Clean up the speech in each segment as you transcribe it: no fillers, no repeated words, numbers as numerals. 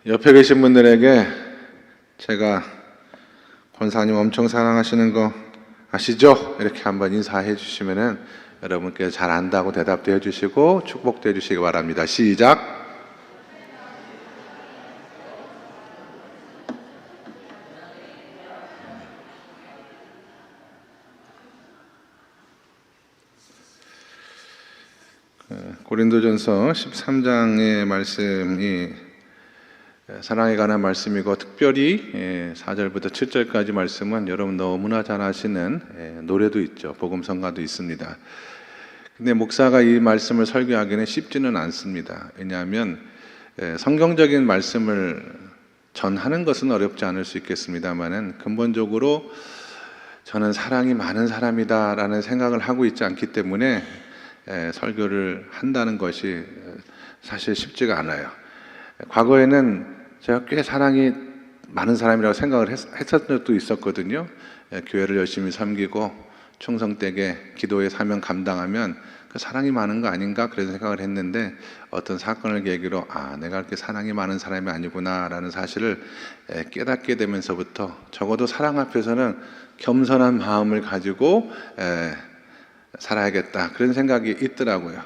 옆에 계신 분들에게 제가 권사님 엄청 사랑하시는 거 아시죠? 이렇게 한번 인사해 주시면은 여러분께 잘 안다고 대답도 해주시고 축복도 해주시기 바랍니다. 시작. 고린도전서 13장의 말씀이 사랑에 관한 말씀이고, 특별히 4절부터 7절까지 말씀은 여러분 너무나 잘 아시는 노래도 있죠. 복음성가도 있습니다. 근데 목사가 이 말씀을 설교하기는 쉽지는 않습니다. 왜냐하면 성경적인 말씀을 전하는 것은 어렵지 않을 수 있겠습니다만은 근본적으로 저는 사랑이 많은 사람이다라는 생각을 하고 있지 않기 때문에 설교를 한다는 것이 사실 쉽지가 않아요. 과거에는 제가 꽤 사랑이 많은 사람이라고 생각을 했었던 적도 있었거든요. 교회를 열심히 섬기고 충성되게 기도의 사명 감당하면 그 사랑이 많은 거 아닌가 그런 생각을 했는데, 어떤 사건을 계기로 내가 그렇게 사랑이 많은 사람이 아니구나 라는 사실을 깨닫게 되면서부터 적어도 사랑 앞에서는 겸손한 마음을 가지고 살아야겠다 그런 생각이 있더라고요.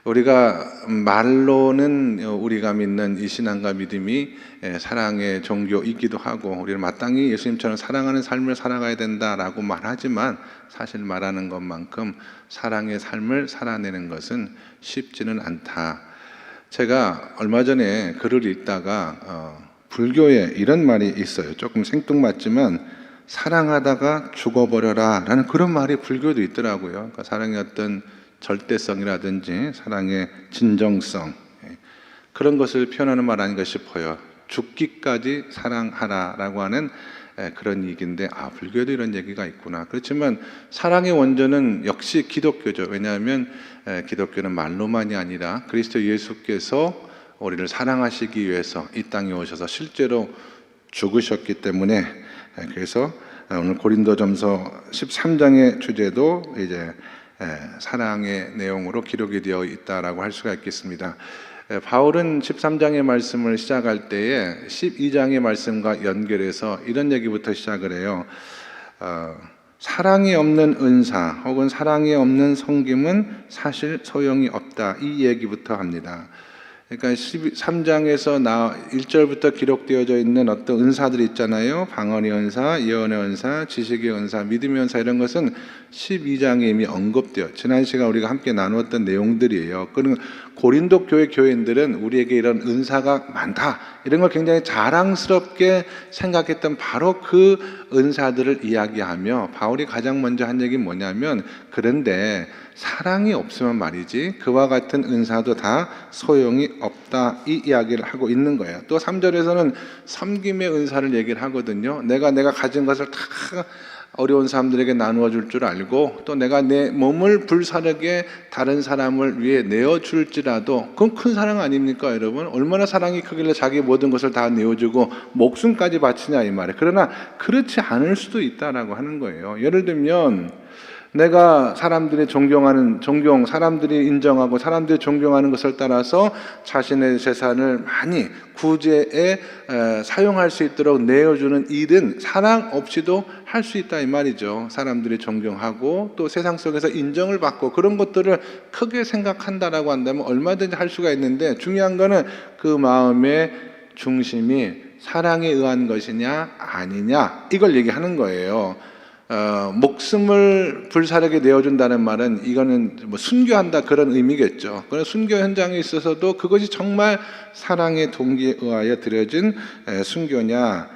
우리가 말로는 우리가 믿는 이 신앙과 믿음이 사랑의 종교이기도 하고, 우리는 마땅히 예수님처럼 사랑하는 삶을 살아가야 된다라고 말하지만 사실 말하는 것만큼 사랑의 삶을 살아내는 것은 쉽지는 않다. 제가 얼마 전에 글을 읽다가 불교에 이런 말이 있어요. 조금 생뚱맞지만 사랑하다가 죽어버려라 라는 그런 말이 불교도 있더라고요. 그러니까 사랑의 어떤 절대성이라든지 사랑의 진정성, 그런 것을 표현하는 말 아닌가 싶어요. 죽기까지 사랑하라 라고 하는 그런 얘기인데, 불교에도 이런 얘기가 있구나. 그렇지만 사랑의 원조는 역시 기독교죠. 왜냐하면 기독교는 말로만이 아니라 그리스도 예수께서 우리를 사랑하시기 위해서 이 땅에 오셔서 실제로 죽으셨기 때문에, 그래서 오늘 고린도전서 13장의 주제도 이제 사랑의 내용으로 기록이 되어 있다라고 할 수가 있겠습니다. 바울은 13장의 말씀을 시작할 때에 12장의 말씀과 연결해서 이런 얘기부터 시작을 해요. 사랑이 없는 은사 혹은 사랑이 없는 섬김은 사실 소용이 없다, 이 얘기부터 합니다. 그러니까 13장에서 1절부터 기록되어져 있는 어떤 은사들이 있잖아요. 방언의 은사, 예언의 은사, 지식의 은사, 믿음의 은사, 이런 것은 12장에 이미 언급되어 지난 시간 우리가 함께 나누었던 내용들이에요. 그런 고린도 교회 교인들은 우리에게 이런 은사가 많다, 이런 걸 굉장히 자랑스럽게 생각했던 바로 그 은사들을 이야기하며, 바울이 가장 먼저 한 얘기는 뭐냐면, 그런데 사랑이 없으면 말이지 그와 같은 은사도 다 소용이 없다, 이 이야기를 하고 있는 거예요. 또 3절에서는 섬김의 은사를 얘기를 하거든요. 내가 가진 것을 다 어려운 사람들에게 나누어 줄 줄 알고, 또 내가 내 몸을 불사르게 다른 사람을 위해 내어줄지라도 그건 큰 사랑 아닙니까 여러분? 얼마나 사랑이 크길래 자기 모든 것을 다 내어주고 목숨까지 바치냐 이 말이에요. 그러나 그렇지 않을 수도 있다라고 하는 거예요. 예를 들면 내가 사람들이 사람들이 인정하고 사람들이 존경하는 것을 따라서 자신의 재산을 많이 구제에 사용할 수 있도록 내어주는 일은 사랑 없이도 할 수 있다 이 말이죠. 사람들이 존경하고 또 세상 속에서 인정을 받고 그런 것들을 크게 생각한다라고 한다면 얼마든지 할 수가 있는데, 중요한 거는 그 마음의 중심이 사랑에 의한 것이냐 아니냐, 이걸 얘기하는 거예요. 목숨을 불사르게 내어준다는 말은 이거는 뭐 순교한다 그런 의미겠죠. 그런 순교 현장에 있어서도 그것이 정말 사랑의 동기에 의하여 드려진 순교냐?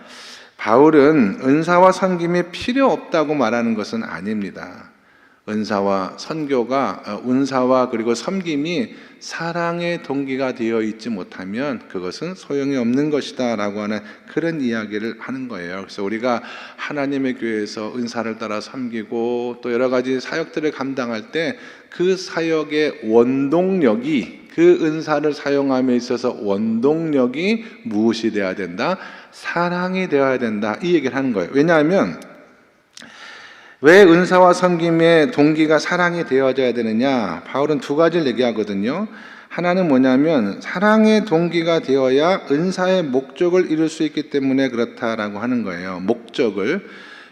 바울은 은사와 섬김이 필요 없다고 말하는 것은 아닙니다. 은사와 선교가 은사와 그리고 섬김이 사랑의 동기가 되어 있지 못하면 그것은 소용이 없는 것이다 라고 하는 그런 이야기를 하는 거예요. 그래서 우리가 하나님의 교회에서 은사를 따라 섬기고 또 여러 가지 사역들을 감당할 때 그 사역의 원동력이, 그 은사를 사용함에 있어서 원동력이 무엇이 되어야 된다? 사랑이 되어야 된다, 이 얘기를 하는 거예요. 왜냐하면 왜 은사와 섬김의 동기가 사랑이 되어져야 되느냐? 바울은 두 가지를 얘기하거든요. 하나는 뭐냐면 사랑의 동기가 되어야 은사의 목적을 이룰 수 있기 때문에 그렇다라고 하는 거예요. 목적을.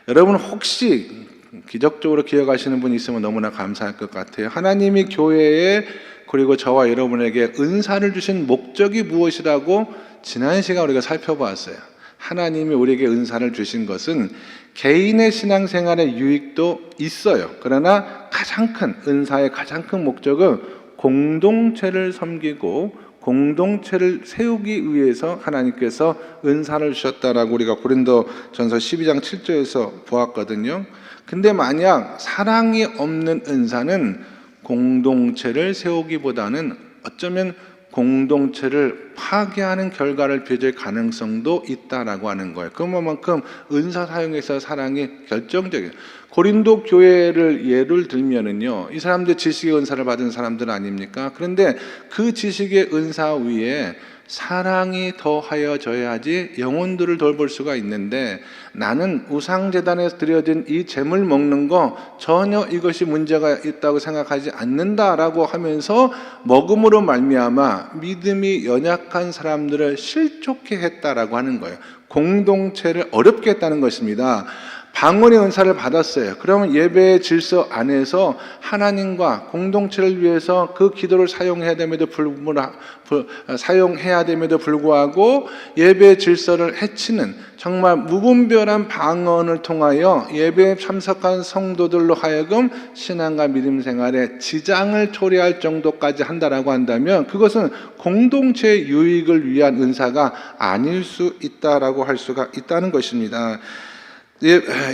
여러분 혹시 기적적으로 기억하시는 분이 있으면 너무나 감사할 것 같아요. 하나님이 교회에 그리고 저와 여러분에게 은사를 주신 목적이 무엇이라고 지난 시간 우리가 살펴보았어요. 하나님이 우리에게 은사를 주신 것은 개인의 신앙생활의 유익도 있어요. 그러나 가장 큰 은사의 가장 큰 목적은 공동체를 섬기고 공동체를 세우기 위해서 하나님께서 은사를 주셨다라고 우리가 고린도전서 12장 7절에서 보았거든요. 근데 만약 사랑이 없는 은사는 공동체를 세우기보다는 어쩌면 공동체를 파괴하는 결과를 빚을 가능성도 있다라고 하는 거예요. 그만큼 은사 사용에서 사랑이 결정적이에요. 고린도 교회를 예를 들면은요, 이 사람들 지식의 은사를 받은 사람들 아닙니까? 그런데 그 지식의 은사 위에 사랑이 더하여져야지 영혼들을 돌볼 수가 있는데, 나는 우상제단에서 드려진 이 제물 먹는 거 전혀 이것이 문제가 있다고 생각하지 않는다라고 하면서 먹음으로 말미암아 믿음이 연약한 사람들을 실족해 했다라고 하는 거예요. 공동체를 어렵게 했다는 것입니다. 방언의 은사를 받았어요. 그러면 예배의 질서 안에서 하나님과 공동체를 위해서 그 기도를 사용해야 됨에도 불구하고 예배의 질서를 해치는 정말 무분별한 방언을 통하여 예배에 참석한 성도들로 하여금 신앙과 믿음 생활에 지장을 초래할 정도까지 한다라고 한다면 그것은 공동체의 유익을 위한 은사가 아닐 수 있다라고 할 수가 있다는 것입니다.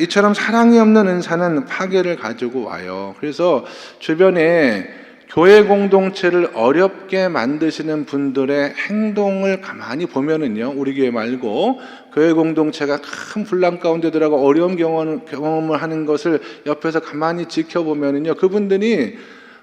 이처럼 사랑이 없는 은사는 파괴를 가지고 와요. 그래서 주변에 교회 공동체를 어렵게 만드시는 분들의 행동을 가만히 보면은요, 우리 교회 말고 교회 공동체가 큰 분란 가운데 들어가고 어려운 경험을 하는 것을 옆에서 가만히 지켜보면은요, 그분들이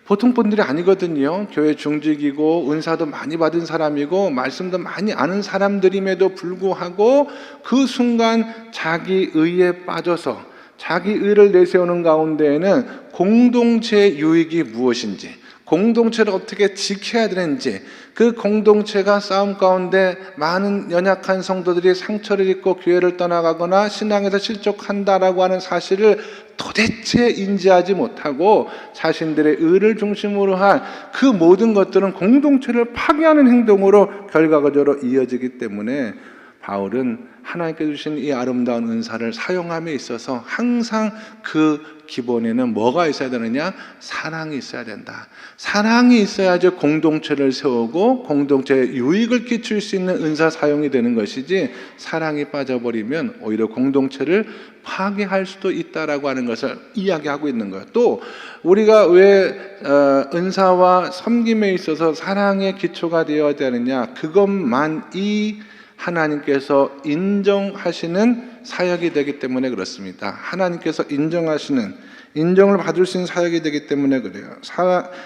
보통 분들이 아니거든요. 교회 중직이고 은사도 많이 받은 사람이고 말씀도 많이 아는 사람들임에도 불구하고 그 순간 자기 의에 빠져서 자기 의를 내세우는 가운데에는 공동체의 유익이 무엇인지, 공동체를 어떻게 지켜야 되는지, 그 공동체가 싸움 가운데 많은 연약한 성도들이 상처를 입고 교회를 떠나가거나 신앙에서 실족한다라고 하는 사실을 도대체 인지하지 못하고 자신들의 의를 중심으로 한 그 모든 것들은 공동체를 파괴하는 행동으로 결과적으로 이어지기 때문에 바울은 하나님께 주신 이 아름다운 은사를 사용함에 있어서 항상 그 기본에는 뭐가 있어야 되느냐? 사랑이 있어야 된다. 사랑이 있어야지 공동체를 세우고 공동체에 유익을 끼칠 수 있는 은사 사용이 되는 것이지, 사랑이 빠져버리면 오히려 공동체를 파괴할 수도 있다라고 하는 것을 이야기하고 있는 거예요. 또 우리가 왜 은사와 섬김에 있어서 사랑의 기초가 되어야 되느냐? 그것만이 하나님께서 인정하시는 사역이 되기 때문에 그렇습니다. 하나님께서 인정을 받을 수 있는 사역이 되기 때문에 그래요.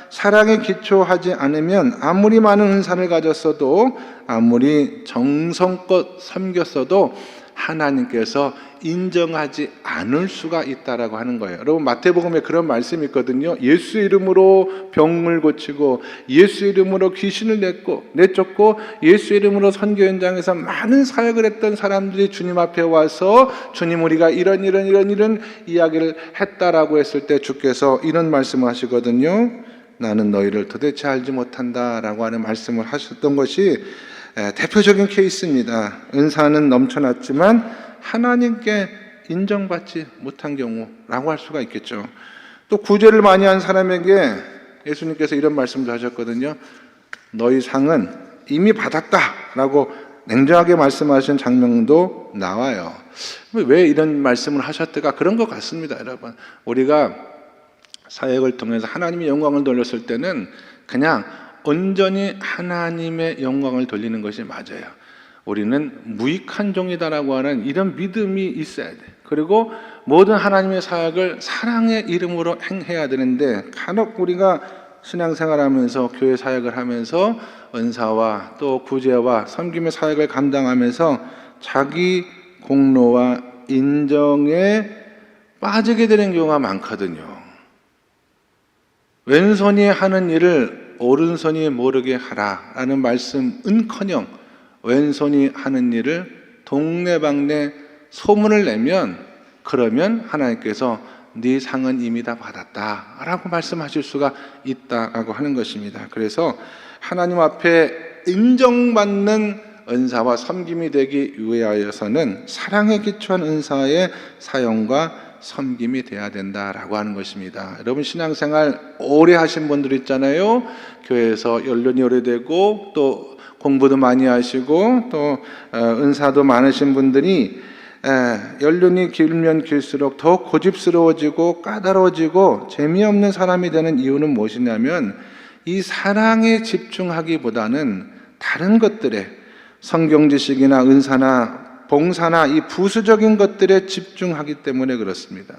사랑에 기초하지 않으면 아무리 많은 은사를 가졌어도 아무리 정성껏 섬겼어도 하나님께서 인정하지 않을 수가 있다라고 하는 거예요. 여러분 마태복음에 그런 말씀이 있거든요. 예수 이름으로 병을 고치고 예수 이름으로 귀신을 내쫓고 예수 이름으로 선교 현장에서 많은 사역을 했던 사람들이 주님 앞에 와서 주님 우리가 이런 이야기를 했다라고 했을 때 주께서 이런 말씀을 하시거든요. 나는 너희를 도대체 알지 못한다라고 하는 말씀을 하셨던 것이 대표적인 케이스입니다. 은사는 넘쳐났지만 하나님께 인정받지 못한 경우라고 할 수가 있겠죠. 또 구제를 많이 한 사람에게 예수님께서 이런 말씀도 하셨거든요. 너희 상은 이미 받았다라고 냉정하게 말씀하신 장면도 나와요. 왜 이런 말씀을 하셨을까? 그런 것 같습니다, 여러분. 우리가 사역을 통해서 하나님의 영광을 돌렸을 때는 그냥 온전히 하나님의 영광을 돌리는 것이 맞아요. 우리는 무익한 종이다라고 하는 이런 믿음이 있어야 돼. 그리고 모든 하나님의 사역을 사랑의 이름으로 행해야 되는데, 간혹 우리가 신앙생활하면서 교회 사역을 하면서 은사와 또 구제와 섬김의 사역을 감당하면서 자기 공로와 인정에 빠지게 되는 경우가 많거든요. 왼손이 하는 일을 오른손이 모르게 하라라는 말씀은커녕 왼손이 하는 일을 동네방네 소문을 내면, 그러면 하나님께서 네 상은 이미 다 받았다라고 말씀하실 수가 있다라고 하는 것입니다. 그래서 하나님 앞에 인정받는 은사와 섬김이 되기 위하여서는 사랑에 기초한 은사의 사용과 섬김이 돼야 된다라고 하는 것입니다. 여러분, 신앙생활 오래 하신 분들 있잖아요. 교회에서 연륜이 오래되고 또 공부도 많이 하시고 또 은사도 많으신 분들이 연륜이 길면 길수록 더 고집스러워지고 까다로워지고 재미없는 사람이 되는 이유는 무엇이냐면, 이 사랑에 집중하기보다는 다른 것들에, 성경 지식이나 은사나 봉사나 이 부수적인 것들에 집중하기 때문에 그렇습니다.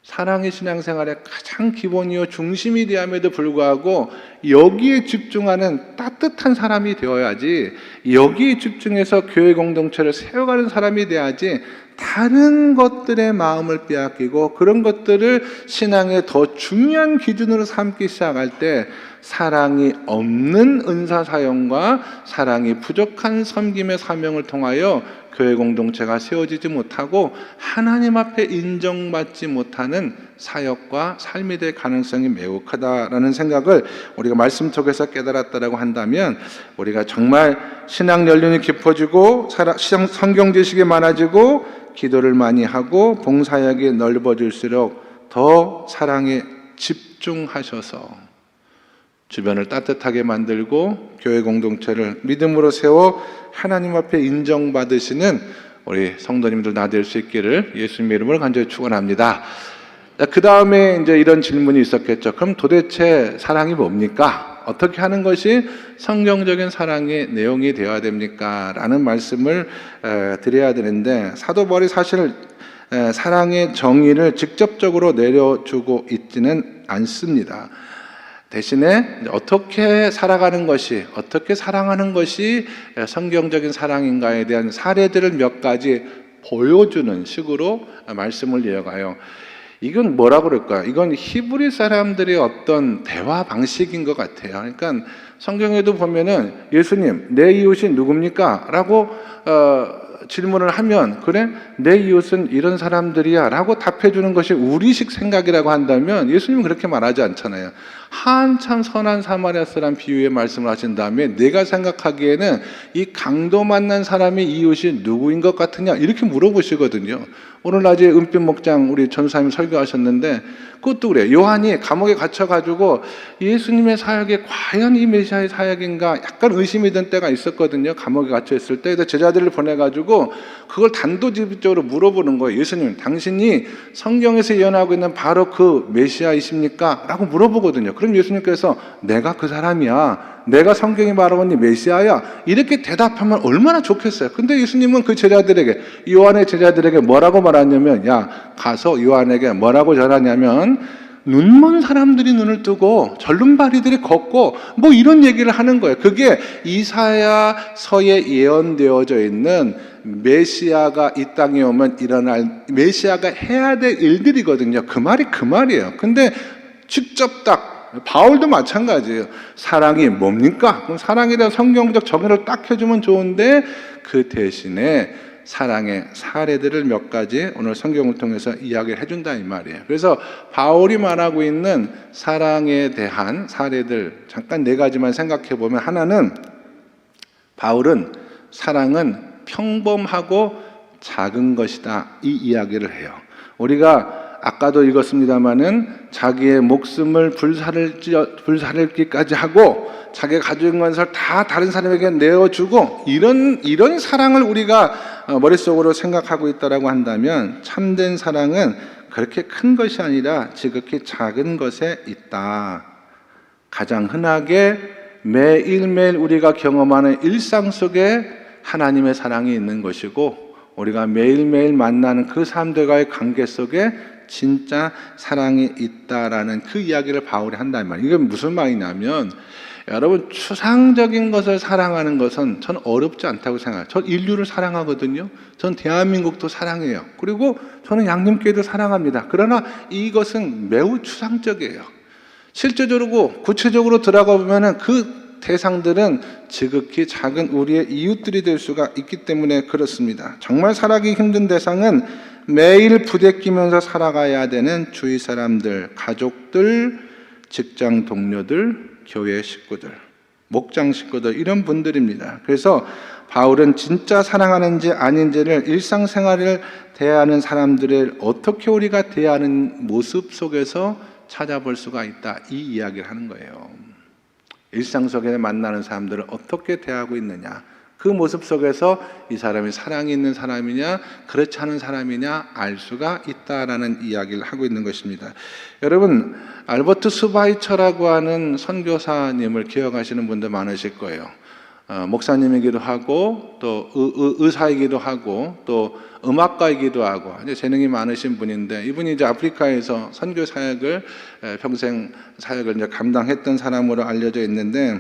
사랑이 신앙생활의 가장 기본이요 중심이 되함에도 불구하고 여기에 집중하는 따뜻한 사람이 되어야지, 여기에 집중해서 교회 공동체를 세워가는 사람이 돼야지, 다른 것들의 마음을 빼앗기고 그런 것들을 신앙의 더 중요한 기준으로 삼기 시작할 때 사랑이 없는 은사 사용과 사랑이 부족한 섬김의 사명을 통하여 교회 공동체가 세워지지 못하고 하나님 앞에 인정받지 못하는 사역과 삶이 될 가능성이 매우 크다라는 생각을 우리가 말씀 속에서 깨달았다라고 한다면, 우리가 정말 신앙 연륜이 깊어지고 성경 지식이 많아지고 기도를 많이 하고 봉사역이 넓어질수록 더 사랑에 집중하셔서 주변을 따뜻하게 만들고 교회 공동체를 믿음으로 세워 하나님 앞에 인정받으시는 우리 성도님들 다 될 수 있기를 예수님의 이름으로 간절히 축원합니다. 그 다음에 이제 이런 질문이 있었겠죠. 그럼 도대체 사랑이 뭡니까? 어떻게 하는 것이 성경적인 사랑의 내용이 되어야 됩니까? 라는 말씀을 드려야 되는데, 사도 바울이 사실 사랑의 정의를 직접적으로 내려주고 있지는 않습니다. 대신에 어떻게 살아가는 것이, 어떻게 사랑하는 것이 성경적인 사랑인가에 대한 사례들을 몇 가지 보여주는 식으로 말씀을 이어가요. 이건 뭐라고 그럴까요? 이건 히브리 사람들의 어떤 대화 방식인 것 같아요. 그러니까 성경에도 보면은 예수님, 내 이웃이 누굽니까? 라고 질문을 하면, 그래? 내 이웃은 이런 사람들이야 라고 답해주는 것이 우리식 생각이라고 한다면 예수님은 그렇게 말하지 않잖아요. 한참 선한 사마리아 사람 비유의 말씀을 하신 다음에 내가 생각하기에는 이 강도 만난 사람의 이웃이 누구인 것 같으냐 이렇게 물어보시거든요. 오늘 낮에 은빛 목장 우리 전사님 설교하셨는데 그것도 그래요. 요한이 감옥에 갇혀가지고 예수님의 사역이 과연 이 메시아의 사역인가 약간 의심이 든 때가 있었거든요. 감옥에 갇혀있을 때. 제자들을 보내가지고 그걸 단도직입적으로 물어보는 거예요. 예수님, 당신이 성경에서 예언하고 있는 바로 그 메시아이십니까? 라고 물어보거든요. 그럼 예수님께서 내가 그 사람이야, 내가 성경이 말하고 있는 메시아야, 이렇게 대답하면 얼마나 좋겠어요. 근데 예수님은 그 제자들에게, 요한의 제자들에게 뭐라고 말하냐면, 야, 가서 요한에게 뭐라고 전하냐면, 눈먼 사람들이 눈을 뜨고 절름발이들이 걷고 뭐 이런 얘기를 하는 거예요. 그게 이사야서에 예언되어져 있는 메시아가 이 땅에 오면 일어날, 메시아가 해야 될 일들이거든요. 그 말이 그 말이에요. 근데 직접 딱 바울도 마찬가지예요. 사랑이 뭡니까? 그럼 사랑에 대한 성경적 정의를 딱 해주면 좋은데 그 대신에 사랑의 사례들을 몇 가지 오늘 성경을 통해서 이야기를 해준다 이 말이에요. 그래서 바울이 말하고 있는 사랑에 대한 사례들 잠깐 네 가지만 생각해 보면, 하나는 바울은 사랑은 평범하고 작은 것이다 이 이야기를 해요. 우리가 아까도 읽었습니다마는 자기의 목숨을 불사르기까지 하고 자기가 가지고 있는 것을 다 다른 사람에게 내어주고 이런 사랑을 우리가 머릿속으로 생각하고 있다라고 한다면, 참된 사랑은 그렇게 큰 것이 아니라 지극히 작은 것에 있다. 가장 흔하게 매일매일 우리가 경험하는 일상 속에 하나님의 사랑이 있는 것이고, 우리가 매일매일 만나는 그 사람들과의 관계 속에 진짜 사랑이 있다라는 그 이야기를 바울이 한단 말이에요. 이게 무슨 말이냐면, 여러분, 추상적인 것을 사랑하는 것은 전 어렵지 않다고 생각해요. 전 인류를 사랑하거든요. 전 대한민국도 사랑해요. 그리고 저는 양림교회도 사랑합니다. 그러나 이것은 매우 추상적이에요. 실제적으로 구체적으로 들어가 보면은 그 대상들은 지극히 작은 우리의 이웃들이 될 수가 있기 때문에 그렇습니다. 정말 살아가기 힘든 대상은 매일 부대끼면서 살아가야 되는 주위 사람들, 가족들, 직장 동료들, 교회 식구들, 목장 식구들, 이런 분들입니다. 그래서 바울은 진짜 사랑하는지 아닌지를 일상생활을 대하는 사람들을 어떻게 우리가 대하는 모습 속에서 찾아볼 수가 있다, 이 이야기를 하는 거예요. 일상 속에 만나는 사람들을 어떻게 대하고 있느냐, 그 모습 속에서 이 사람이 사랑이 있는 사람이냐 그렇지 않은 사람이냐 알 수가 있다라는 이야기를 하고 있는 것입니다. 여러분, 알버트 스바이처라고 하는 선교사님을 기억하시는 분들 많으실 거예요. 목사님이기도 하고 또 의사이기도 하고 또 음악가이기도 하고 이제 재능이 많으신 분인데, 이분이 이제 아프리카에서 선교 사역을 평생 사역을 이제 감당했던 사람으로 알려져 있는데,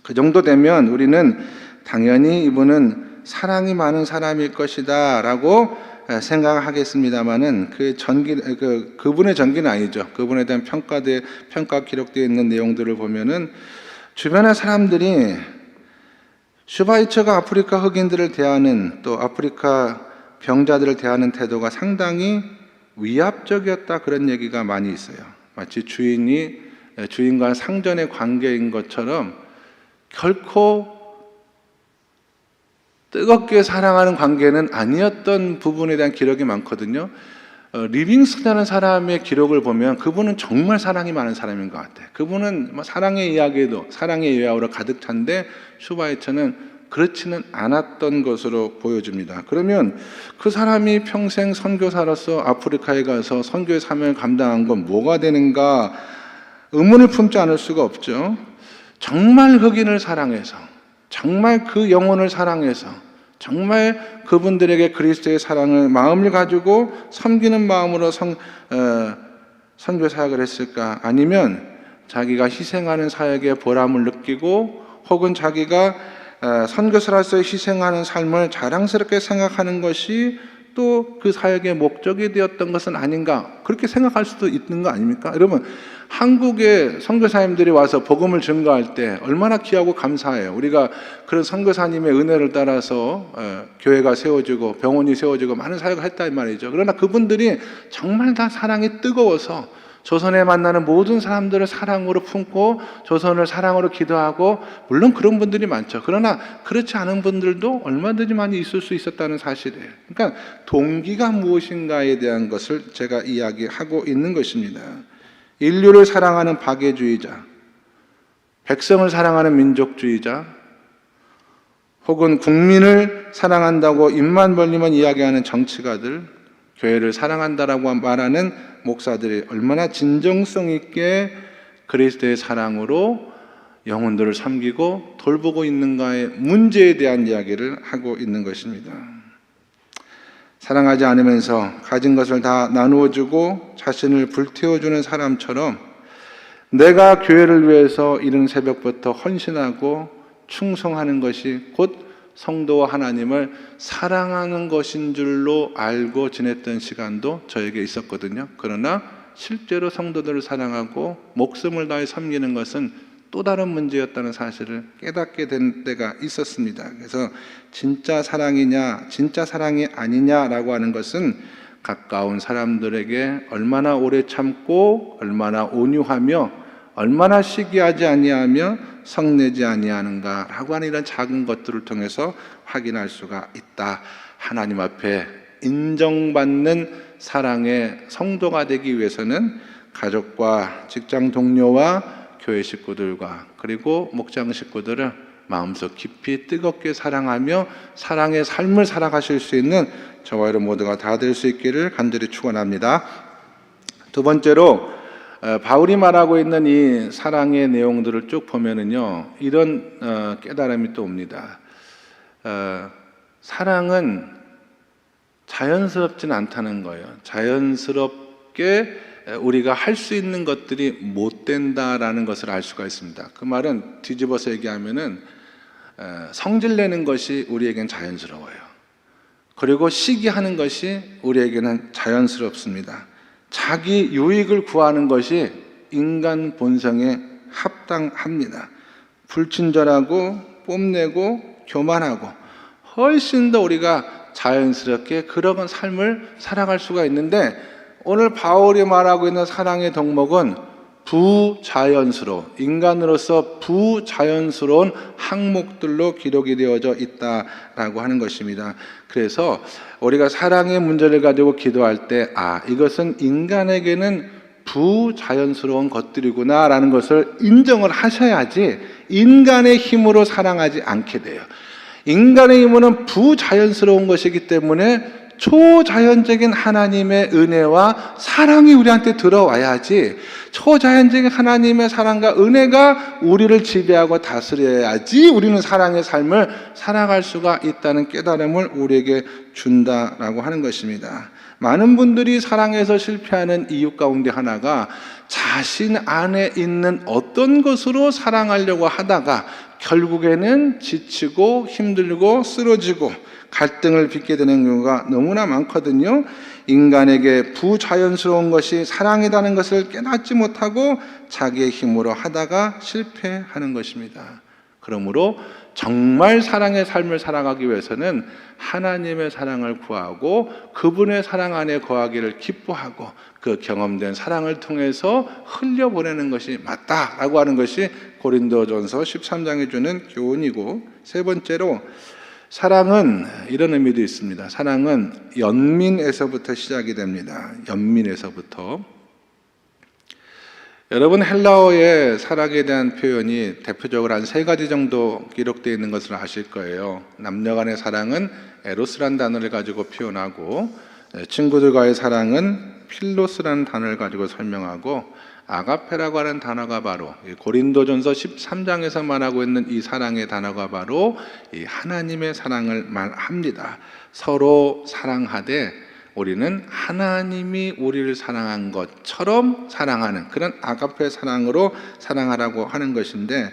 그 정도 되면 우리는 당연히 이분은 사랑이 많은 사람일 것이다라고 생각하겠습니다만은 그분의 전기는 아니죠. 그분에 대한 평가 기록되어 있는 내용들을 보면은 주변의 사람들이 슈바이처가 아프리카 흑인들을 대하는, 또 아프리카 병자들을 대하는 태도가 상당히 위압적이었다, 그런 얘기가 많이 있어요. 마치 주인과 상전의 관계인 것처럼 결코 뜨겁게 사랑하는 관계는 아니었던 부분에 대한 기록이 많거든요. 리빙스턴이라는 사람의 기록을 보면 그분은 정말 사랑이 많은 사람인 것 같아요. 그분은 사랑의 이야기도 사랑의 이야기로 가득 찬데 슈바이처는 그렇지는 않았던 것으로 보여집니다. 그러면 그 사람이 평생 선교사로서 아프리카에 가서 선교의 사명을 감당한 건 뭐가 되는가 의문을 품지 않을 수가 없죠. 정말 흑인을 사랑해서, 정말 그 영혼을 사랑해서, 정말 그분들에게 그리스도의 사랑을 마음을 가지고 섬기는 마음으로 선교 사역을 했을까? 아니면 자기가 희생하는 사역의 보람을 느끼고, 혹은 자기가 선교사로서 희생하는 삶을 자랑스럽게 생각하는 것이 또 그 사역의 목적이 되었던 것은 아닌가, 그렇게 생각할 수도 있는 거 아닙니까? 여러분, 한국에 선교사님들이 와서 복음을 증거할 때 얼마나 귀하고 감사해요. 우리가 그런 선교사님의 은혜를 따라서 교회가 세워지고 병원이 세워지고 많은 사역을 했다 이 말이죠. 그러나 그분들이 정말 다 사랑이 뜨거워서 조선에 만나는 모든 사람들을 사랑으로 품고 조선을 사랑으로 기도하고, 물론 그런 분들이 많죠. 그러나 그렇지 않은 분들도 얼마든지 많이 있을 수 있었다는 사실이에요. 그러니까 동기가 무엇인가에 대한 것을 제가 이야기하고 있는 것입니다. 인류를 사랑하는 박애주의자, 백성을 사랑하는 민족주의자, 혹은 국민을 사랑한다고 입만 벌리면 이야기하는 정치가들, 교회를 사랑한다라고 말하는 목사들이 얼마나 진정성 있게 그리스도의 사랑으로 영혼들을 섬기고 돌보고 있는가의 문제에 대한 이야기를 하고 있는 것입니다. 사랑하지 않으면서 가진 것을 다 나누어주고 자신을 불태워주는 사람처럼 내가 교회를 위해서 이른 새벽부터 헌신하고 충성하는 것이 곧 성도와 하나님을 사랑하는 것인 줄로 알고 지냈던 시간도 저에게 있었거든요. 그러나 실제로 성도들을 사랑하고 목숨을 다해 섬기는 것은 또 다른 문제였다는 사실을 깨닫게 된 때가 있었습니다. 그래서 진짜 사랑이냐 진짜 사랑이 아니냐라고 하는 것은 가까운 사람들에게 얼마나 오래 참고 얼마나 온유하며 얼마나 시기하지 아니하며 성내지 아니하는가라고 하는 이런 작은 것들을 통해서 확인할 수가 있다. 하나님 앞에 인정받는 사랑의 성도가 되기 위해서는 가족과 직장 동료와 교회 식구들과 그리고 목장 식구들을 마음속 깊이 뜨겁게 사랑하며 사랑의 삶을 살아가실 수 있는 저와 여러분 모두가 다 될 수 있기를 간절히 축원합니다. 두 번째로 바울이 말하고 있는 이 사랑의 내용들을 쭉 보면은요, 이런 깨달음이 또 옵니다. 사랑은 자연스럽진 않다는 거예요. 자연스럽게 우리가 할 수 있는 것들이 못 된다라는 것을 알 수가 있습니다. 그 말은 뒤집어서 얘기하면은 성질내는 것이 우리에겐 자연스러워요. 그리고 시기하는 것이 우리에게는 자연스럽습니다. 자기 유익을 구하는 것이 인간 본성에 합당합니다. 불친절하고 뽐내고 교만하고 훨씬 더 우리가 자연스럽게 그런 삶을 살아갈 수가 있는데, 오늘 바울이 말하고 있는 사랑의 덕목은 부자연스러운, 인간으로서 부자연스러운 항목들로 기록이 되어져 있다라고 하는 것입니다. 그래서 우리가 사랑의 문제를 가지고 기도할 때, 이것은 인간에게는 부자연스러운 것들이구나 라는 것을 인정을 하셔야지 인간의 힘으로 사랑하지 않게 돼요. 인간의 힘은 부자연스러운 것이기 때문에 초자연적인 하나님의 은혜와 사랑이 우리한테 들어와야지, 초자연적인 하나님의 사랑과 은혜가 우리를 지배하고 다스려야지 우리는 사랑의 삶을 살아갈 수가 있다는 깨달음을 우리에게 준다라고 하는 것입니다. 많은 분들이 사랑에서 실패하는 이유 가운데 하나가 자신 안에 있는 어떤 것으로 사랑하려고 하다가 결국에는 지치고 힘들고 쓰러지고 갈등을 빚게 되는 경우가 너무나 많거든요. 인간에게 부자연스러운 것이 사랑이라는 것을 깨닫지 못하고 자기의 힘으로 하다가 실패하는 것입니다. 그러므로 정말 사랑의 삶을 살아가기 위해서는 하나님의 사랑을 구하고 그분의 사랑 안에 거하기를 기뻐하고 그 경험된 사랑을 통해서 흘려보내는 것이 맞다라고 하는 것이 고린도전서 13장에 주는 교훈이고, 세 번째로 사랑은 이런 의미도 있습니다. 사랑은 연민에서부터 시작이 됩니다. 연민에서부터. 여러분, 헬라어의 사랑에 대한 표현이 대표적으로 한 세 가지 정도 기록되어 있는 것을 아실 거예요. 남녀 간의 사랑은 에로스라는 단어를 가지고 표현하고, 친구들과의 사랑은 필로스라는 단어를 가지고 설명하고, 아가페라고 하는 단어가 바로 고린도전서 13장에서 말하고 있는 이 사랑의 단어가 바로 이 하나님의 사랑을 말합니다. 서로 사랑하되 우리는 하나님이 우리를 사랑한 것처럼 사랑하는 그런 아가페 사랑으로 사랑하라고 하는 것인데,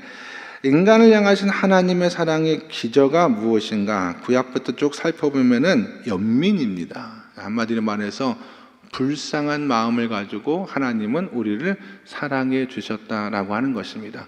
인간을 향하신 하나님의 사랑의 기저가 무엇인가? 구약부터 쭉 살펴보면은 연민입니다. 한마디로 말해서 불쌍한 마음을 가지고 하나님은 우리를 사랑해 주셨다라고 하는 것입니다.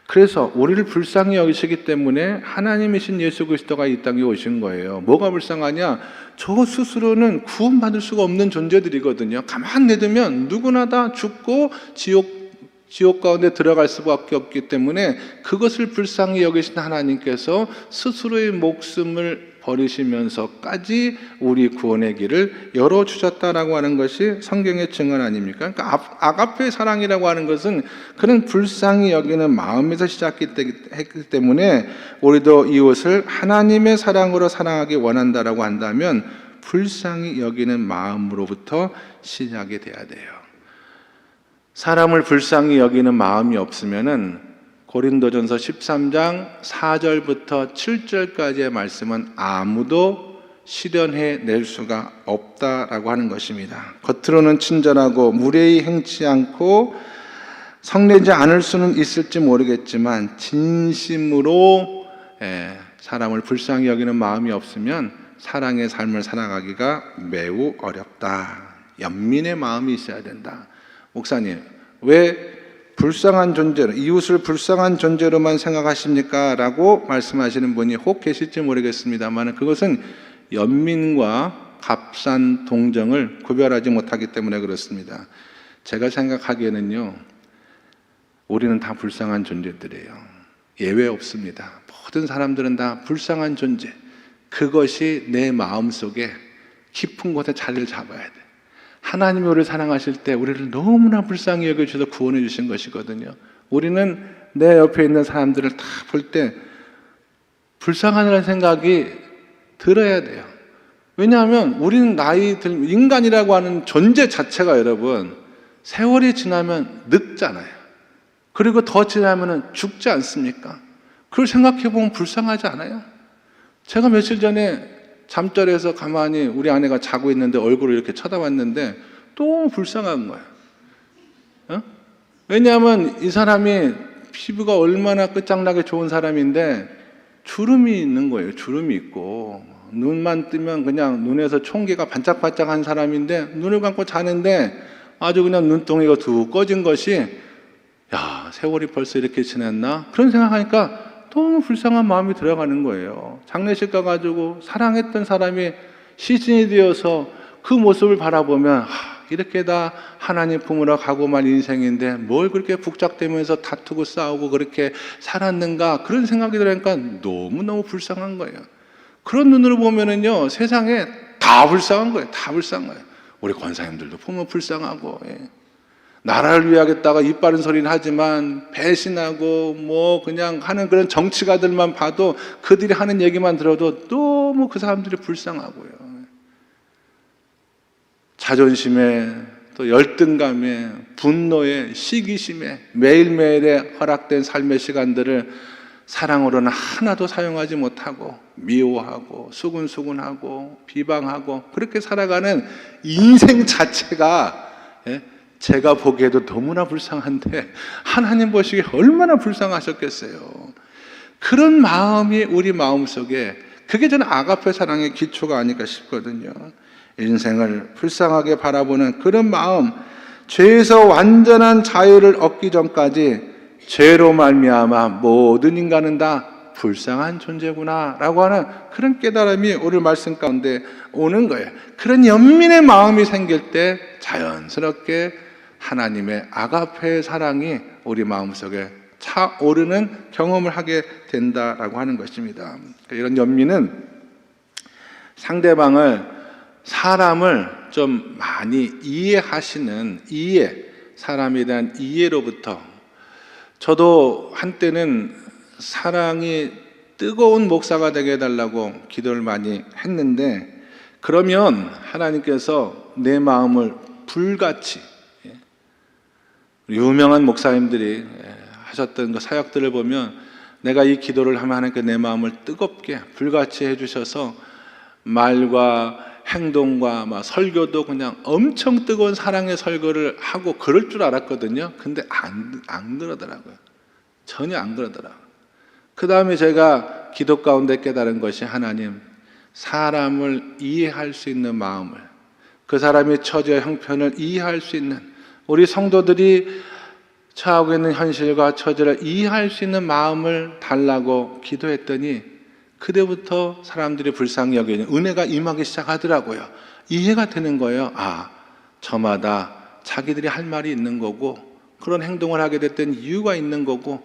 그래서 우리를 불쌍히 여기시기 때문에 하나님이신 예수 그리스도가 이 땅에 오신 거예요. 뭐가 불쌍하냐? 저 스스로는 구원받을 수가 없는 존재들이거든요. 가만 내두면 누구나 다 죽고 지옥 가운데 들어갈 수밖에 없기 때문에 그것을 불쌍히 여기신 하나님께서 스스로의 목숨을 버리시면서까지 우리 구원의 길을 열어주셨다라고 하는 것이 성경의 증언 아닙니까? 그러니까 아가페 사랑이라고 하는 것은 그런 불쌍히 여기는 마음에서 시작했기 때문에 우리도 이웃을 하나님의 사랑으로 사랑하기 원한다라고 한다면 불쌍히 여기는 마음으로부터 시작이 돼야 돼요. 사람을 불쌍히 여기는 마음이 없으면은 고린도전서 13장 4절부터 7절까지의 말씀은 아무도 실현해 낼 수가 없다라고 하는 것입니다. 겉으로는 친절하고 무례히 행치 않고 성내지 않을 수는 있을지 모르겠지만 진심으로 사람을 불쌍히 여기는 마음이 없으면 사랑의 삶을 살아가기가 매우 어렵다. 연민의 마음이 있어야 된다. 목사님, 왜 불쌍한 존재로, 이웃을 불쌍한 존재로만 생각하십니까? 라고 말씀하시는 분이 혹 계실지 모르겠습니다만 그것은 연민과 값싼 동정을 구별하지 못하기 때문에 그렇습니다. 제가 생각하기에는요, 우리는 다 불쌍한 존재들이에요. 예외 없습니다. 모든 사람들은 다 불쌍한 존재. 그것이 내 마음속에 깊은 곳에 자리를 잡아야 돼. 하나님이 우리를 사랑하실 때 우리를 너무나 불쌍히 여겨주셔서 구원해 주신 것이거든요. 우리는 내 옆에 있는 사람들을 다 볼 때 불쌍하다는 생각이 들어야 돼요. 왜냐하면 우리는 인간이라고 하는 존재 자체가 여러분 세월이 지나면 늙잖아요. 그리고 더 지나면 죽지 않습니까? 그걸 생각해 보면 불쌍하지 않아요? 제가 며칠 전에 잠자리에서 가만히 우리 아내가 자고 있는데 얼굴을 이렇게 쳐다봤는데 너무 불쌍한 거예요. 왜냐하면 이 사람이 피부가 얼마나 끝장나게 좋은 사람인데 주름이 있는 거예요. 주름이 있고 눈만 뜨면 그냥 눈에서 총기가 반짝반짝한 사람인데 눈을 감고 자는데 아주 그냥 눈덩이가 툭 꺼진 것이, 야, 세월이 벌써 이렇게 지났나? 그런 생각하니까 너무 불쌍한 마음이 들어가는 거예요. 장례식 가가지고 사랑했던 사람이 시신이 되어서 그 모습을 바라보면, 이렇게 다 하나님 품으로 가고만 인생인데 뭘 그렇게 북적대면서 다투고 싸우고 그렇게 살았는가, 그런 생각이 들으니까 너무너무 불쌍한 거예요. 그런 눈으로 보면은요, 세상에 다 불쌍한 거예요. 다 불쌍한 거예요. 우리 권사님들도 보면 불쌍하고, 나라를 위하겠다가 입 바른 소리는 하지만 배신하고 뭐 그냥 하는 그런 정치가들만 봐도, 그들이 하는 얘기만 들어도 너무 그 사람들이 불쌍하고요. 자존심에, 또 열등감에, 분노에, 시기심에 매일매일에 허락된 삶의 시간들을 사랑으로는 하나도 사용하지 못하고 미워하고 수군수군하고 비방하고 그렇게 살아가는 인생 자체가, 제가 보기에도 너무나 불쌍한데 하나님 보시기에 얼마나 불쌍하셨겠어요. 그런 마음이 우리 마음속에, 그게 저는 아가페 사랑의 기초가 아닐까 싶거든요. 인생을 불쌍하게 바라보는 그런 마음, 죄에서 완전한 자유를 얻기 전까지 죄로 말미암아 모든 인간은 다 불쌍한 존재구나 라고 하는 그런 깨달음이 오늘 말씀 가운데 오는 거예요. 그런 연민의 마음이 생길 때 자연스럽게 하나님의 아가페의 사랑이 우리 마음속에 차오르는 경험을 하게 된다라고 하는 것입니다. 이런 연민은 상대방을, 사람을 좀 많이 이해하시는 사람에 대한 이해로부터, 저도 한때는 사랑이 뜨거운 목사가 되게 해달라고 기도를 많이 했는데, 그러면 하나님께서 내 마음을 불같이, 유명한 목사님들이 하셨던 그 사역들을 보면 내가 이 기도를 하면 하나님께 내 마음을 뜨겁게 불같이 해주셔서 말과 행동과 막 설교도 그냥 엄청 뜨거운 사랑의 설교를 하고 그럴 줄 알았거든요. 근데 안 그러더라고요. 전혀 안 그러더라고요. 그 다음에 제가 기도 가운데 깨달은 것이, 하나님, 사람을 이해할 수 있는 마음을, 그 사람의 처지와 형편을 이해할 수 있는, 우리 성도들이 처하고 있는 현실과 처지를 이해할 수 있는 마음을 달라고 기도했더니 그때부터 사람들이 불쌍히 여기는 은혜가 임하기 시작하더라고요. 이해가 되는 거예요. 저마다 자기들이 할 말이 있는 거고, 그런 행동을 하게 됐던 이유가 있는 거고,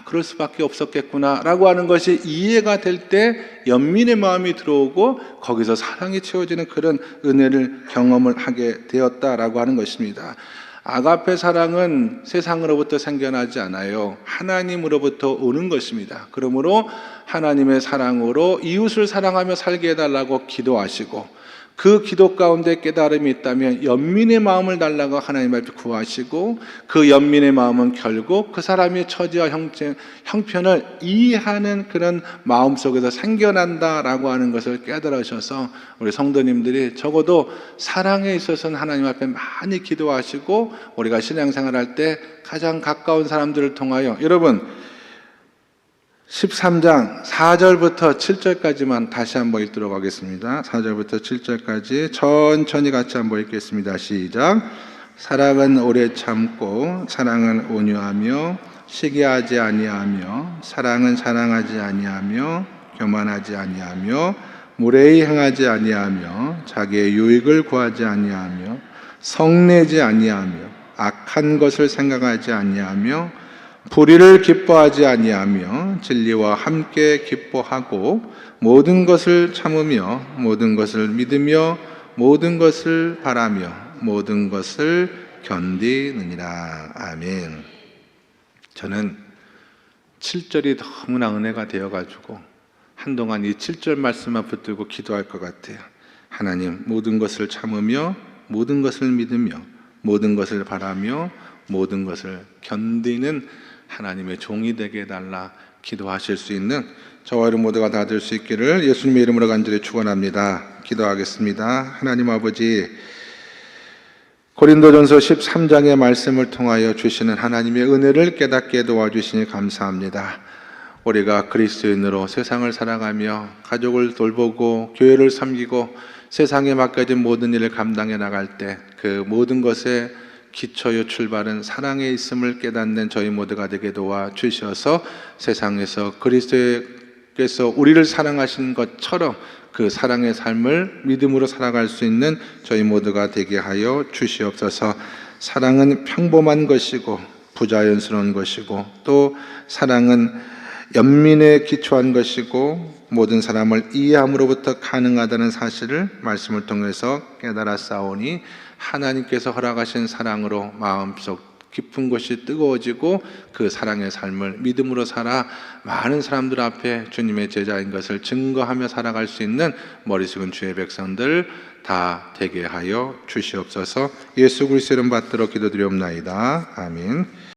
그럴 수밖에 없었겠구나 라고 하는 것이 이해가 될 때 연민의 마음이 들어오고, 거기서 사랑이 채워지는 그런 은혜를 경험을 하게 되었다라고 하는 것입니다. 아가페 사랑은 세상으로부터 생겨나지 않아요. 하나님으로부터 오는 것입니다. 그러므로 하나님의 사랑으로 이웃을 사랑하며 살게 해달라고 기도하시고, 그 기도 가운데 깨달음이 있다면 연민의 마음을 달라고 하나님 앞에 구하시고, 그 연민의 마음은 결국 그 사람의 처지와 형편을 이해하는 그런 마음 속에서 생겨난다라고 하는 것을 깨달으셔서 우리 성도님들이 적어도 사랑에 있어서는 하나님 앞에 많이 기도하시고, 우리가 신앙생활할 때 가장 가까운 사람들을 통하여, 여러분 13장 4절부터 7절까지만 다시 한번 읽도록 하겠습니다. 4절부터 7절까지 천천히 같이 한번 읽겠습니다. 시작. 사랑은 오래 참고, 사랑은 온유하며 시기하지 아니하며, 사랑은 자랑하지 아니하며 교만하지 아니하며, 무례히 행하지 아니하며, 자기의 유익을 구하지 아니하며, 성내지 아니하며, 악한 것을 생각하지 아니하며, 불의를 기뻐하지 아니하며, 진리와 함께 기뻐하고, 모든 것을 참으며, 모든 것을 믿으며, 모든 것을 바라며, 모든 것을 견디느니라. 아멘. 저는 7절이 너무나 은혜가 되어가지고 한동안 이 7절 말씀만 붙들고 기도할 것 같아요. 하나님, 모든 것을 참으며, 모든 것을 믿으며, 모든 것을 바라며, 모든 것을 견디는 하나님의 종이 되게 해달라 기도하실 수 있는 저와 여러분 모두가 다 될 수 있기를 예수님의 이름으로 간절히 축원합니다. 기도하겠습니다. 하나님 아버지, 고린도전서 13장의 말씀을 통하여 주시는 하나님의 은혜를 깨닫게 도와주시니 감사합니다. 우리가 그리스도인으로 세상을 살아가며 가족을 돌보고 교회를 섬기고 세상에 맡겨진 모든 일을 감당해 나갈 때 그 모든 것에 기초요 출발은 사랑에 있음을 깨닫는 저희 모두가 되게 도와 주셔서 세상에서 그리스도께서 우리를 사랑하신 것처럼 그 사랑의 삶을 믿음으로 살아갈 수 있는 저희 모두가 되게 하여 주시옵소서. 사랑은 평범한 것이고 부자연스러운 것이고 또 사랑은 연민에 기초한 것이고 모든 사람을 이해함으로부터 가능하다는 사실을 말씀을 통해서 깨달았사오니 하나님께서 허락하신 사랑으로 마음속 깊은 곳이 뜨거워지고 그 사랑의 삶을 믿음으로 살아 많은 사람들 앞에 주님의 제자인 것을 증거하며 살아갈 수 있는 머리 숙은 주의 백성들 다 되게 하여 주시옵소서. 예수 그리스도 이름 받들어 기도드리옵나이다. 아멘.